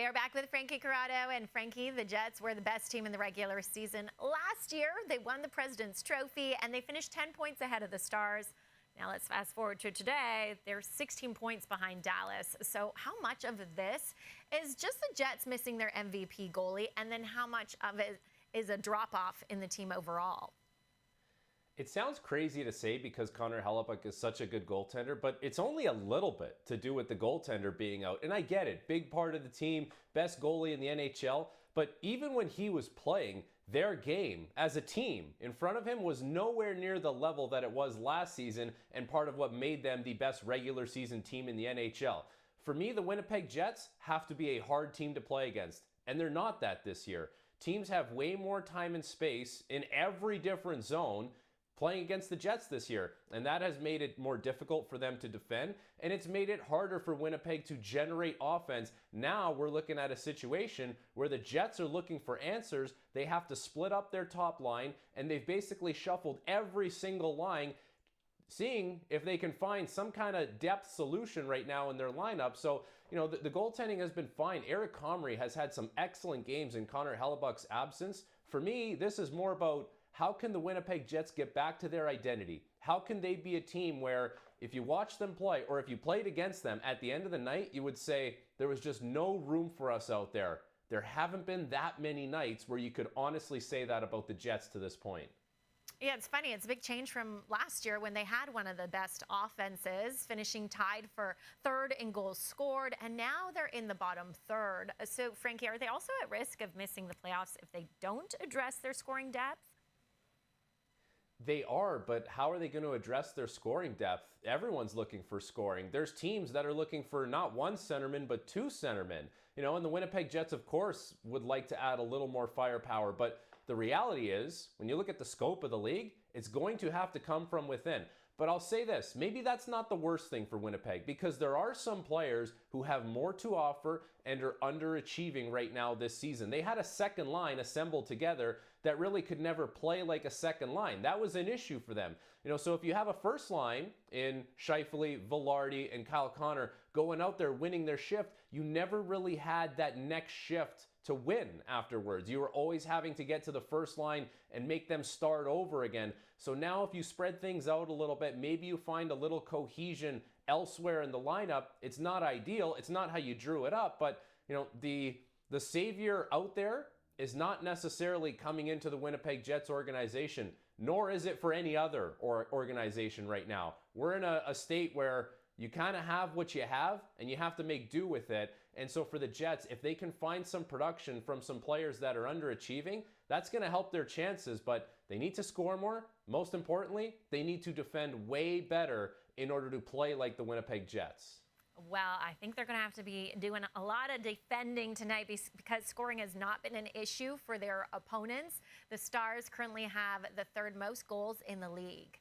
We are back with Frankie Corrado. And Frankie, the Jets were the best team in the regular season last year. They won the President's Trophy, and they finished 10 points ahead of the Stars. Now let's fast forward to today. They're 16 points behind Dallas. So how much of this is just the Jets missing their MVP goalie, and then how much of it is a drop-off in the team overall? It sounds crazy to say because Connor Hellebuyck is such a good goaltender, but it's only a little bit to do with the goaltender being out. And I get it, big part of the team, best goalie in the NHL. But even when he was playing, their game as a team in front of him was nowhere near the level that it was last season, and part of what made them the best regular season team in the NHL. For me, the Winnipeg Jets have to be a hard team to play against, and they're not that this year. Teams have way more time and space in every different zone playing against the Jets this year, and that has made it more difficult for them to defend, and it's made it harder for Winnipeg to generate offense. Now we're looking at a situation where the Jets are looking for answers. They have to split up their top line, and they've basically shuffled every single line, seeing if they can find some kind of depth solution right now in their lineup. So, the goaltending has been fine. Eric Comrie has had some excellent games in Connor Hellebuyck's absence. For me, this is more about how can the Winnipeg Jets get back to their identity? How can they be a team where if you watch them play, or if you played against them at the end of the night, you would say there was just no room for us out there. There haven't been that many nights where you could honestly say that about the Jets to this point. Yeah, it's funny. It's a big change from last year when they had one of the best offenses, finishing tied for third in goals scored, and now they're in the bottom third. So, Frankie, are they also at risk of missing the playoffs if they don't address their scoring depth? They are, but how are they going to address their scoring depth? Everyone's looking for scoring. There's teams that are looking for not one centerman, but two centermen. And the Winnipeg Jets, of course, would like to add a little more firepower, but the reality is, when you look at the scope of the league, it's going to have to come from within. But I'll say this, maybe that's not the worst thing for Winnipeg, because there are some players who have more to offer and are underachieving right now this season. They had a second line assembled together that really could never play like a second line. That was an issue for them. So if you have a first line in Scheifele, Vilardi, and Kyle Connor going out there winning their shift, you never really had that next shift to win afterwards. You were always having to get to the first line and make them start over again. So now if you spread things out a little bit, maybe you find a little cohesion elsewhere in the lineup. It's not ideal. It's not how you drew it up, but the savior out there is not necessarily coming into the Winnipeg Jets organization, nor is it for any other organization right now. We're in a state where you kind of have what you have, and you have to make do with it. And so for the Jets, if they can find some production from some players that are underachieving, that's going to help their chances. But they need to score more. Most importantly, they need to defend way better in order to play like the Winnipeg Jets. Well, I think they're going to have to be doing a lot of defending tonight because scoring has not been an issue for their opponents. The Stars currently have the third most goals in the league.